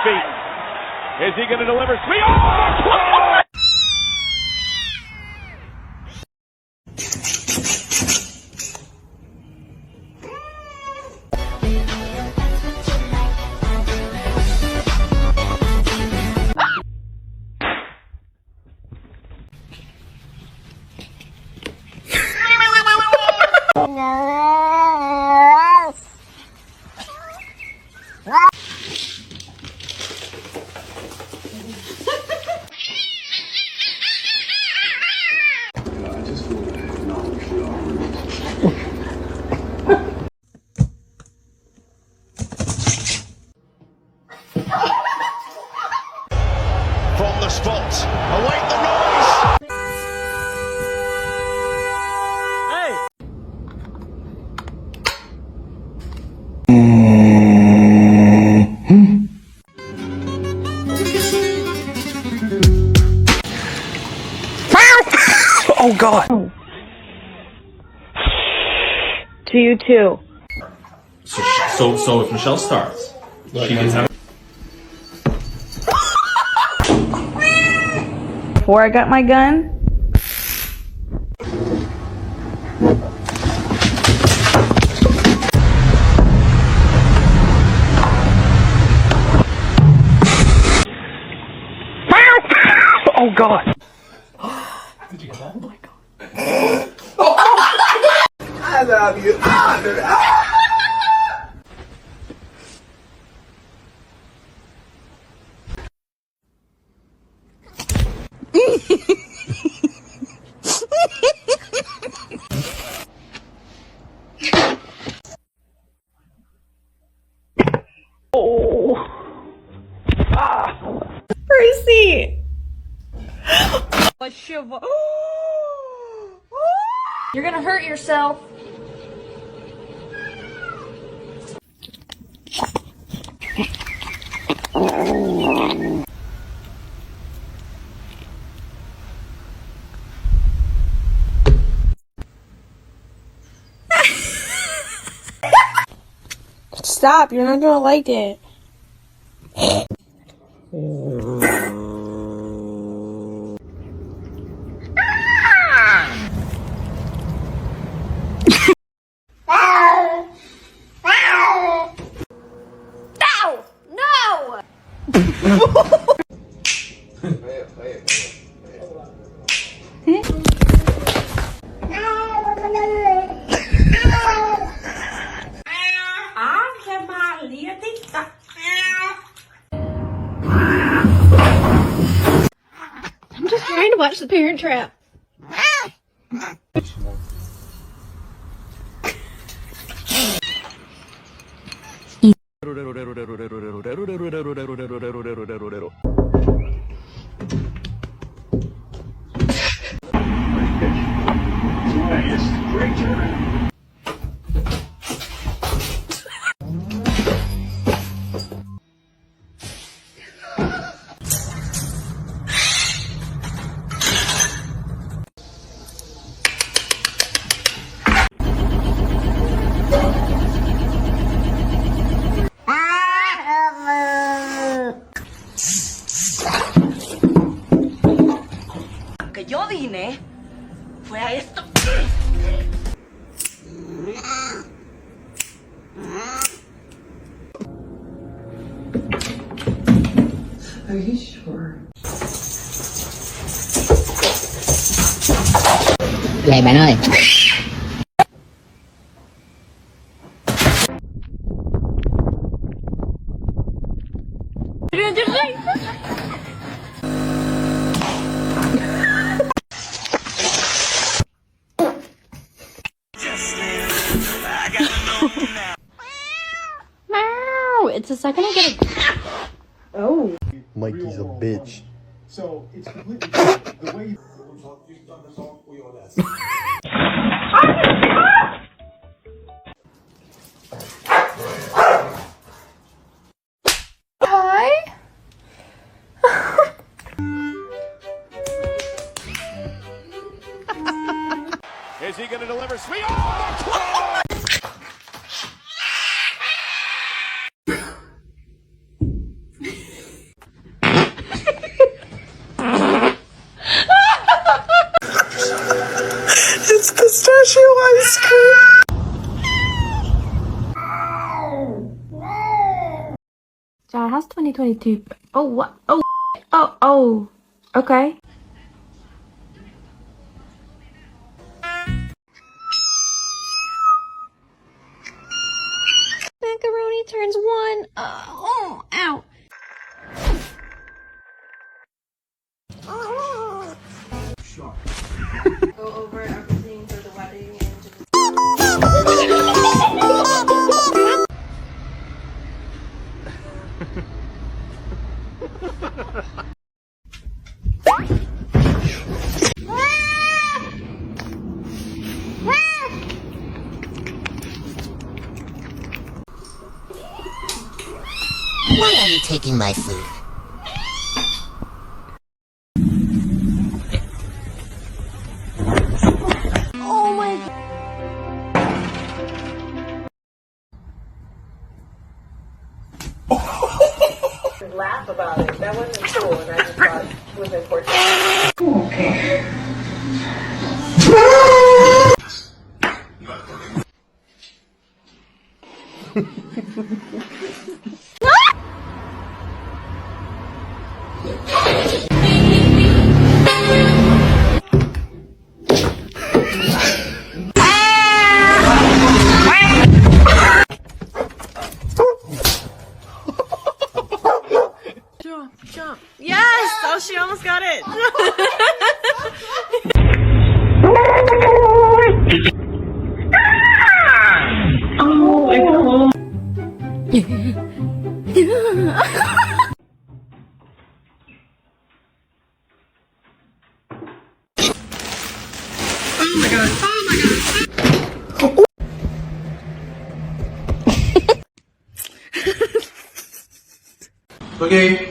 feet. Is he going to deliver? Sweet. Oh! From the spot, await the noise. Hey. Oh God. To you too. So if Michelle starts, she gets out. Before I got my gun, Oh God. Did you get that? Oh my God. I love you. Percy. You're gonna hurt yourself. Stop, you're not gonna like it. I'm just trying to watch The Parent Trap. Que yo vine fue a esto. Are you sure? Vậy bạn ơi. It's the second I get a... Oh. Mikey's a bitch. So it's completely different. The way you Hi. Is he going to deliver? Sweet. Oh! John, how's 2022? Oh, what? Oh, okay. Macaroni turns 1. Ow. Go over everything for the wedding and just... Why are you taking my food? Oh my... Laugh about it. That wasn't cool, and I just thought it was important. Okay. Jump. Yes! Oh, she almost got it. Oh my god. Okay.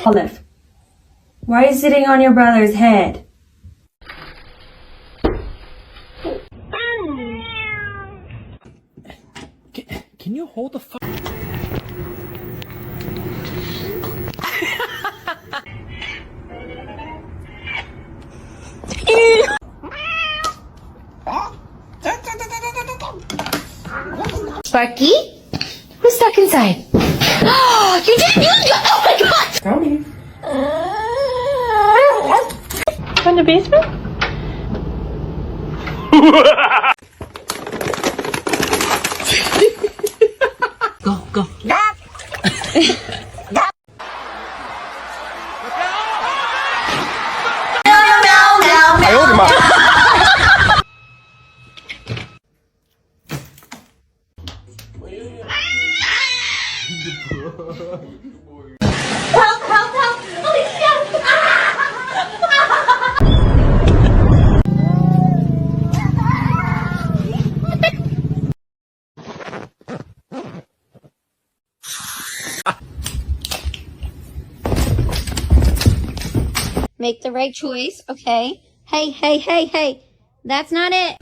Olive, why are you sitting on your brother's head? Can you hold the fuck? Sparky? Who's stuck inside? Oh, you didn't use it! Oh my god! Tony. From the basement? Go. Help! Alicia! Make the right choice, okay? Hey. That's not it.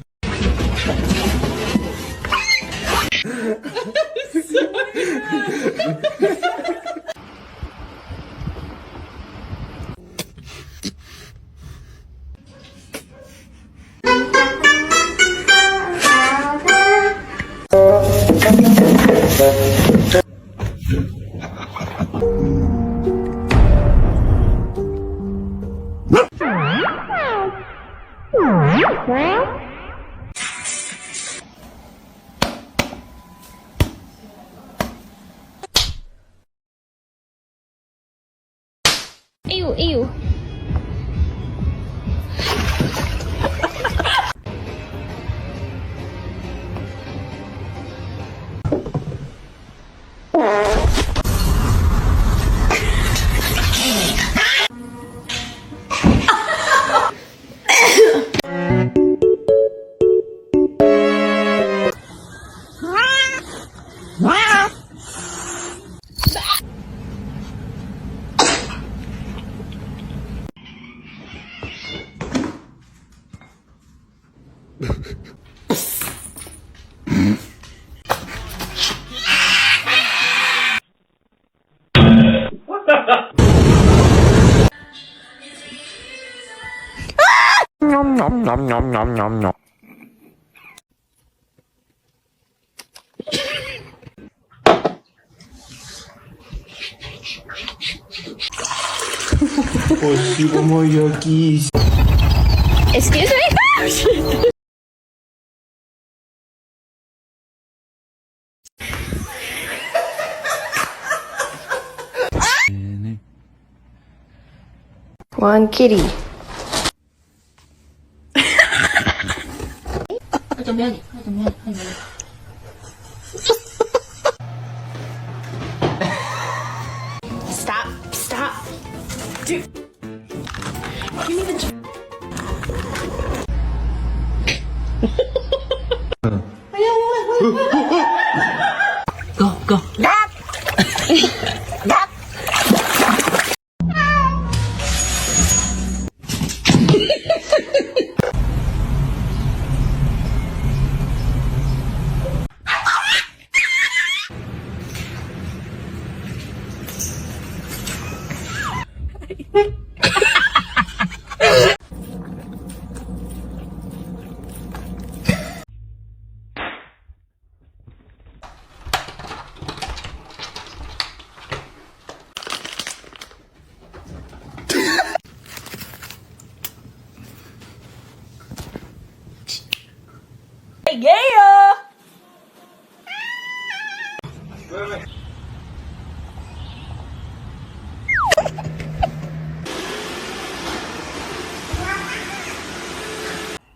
Ew. nom nom nom nom nom. Excuse me? One kitty. Stop. Stop. Dude. Give me the... Go, go. Yeah.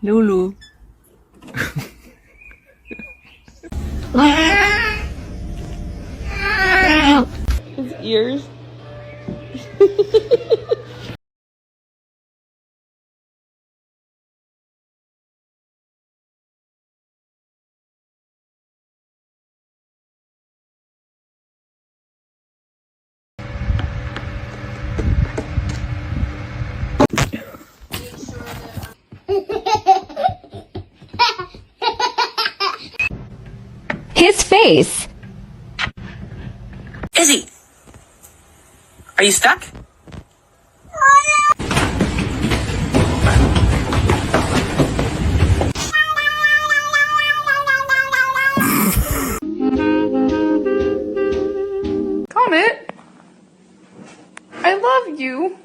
Lulu. His ears. His face. Izzy, are you stuck? Comet, I love you.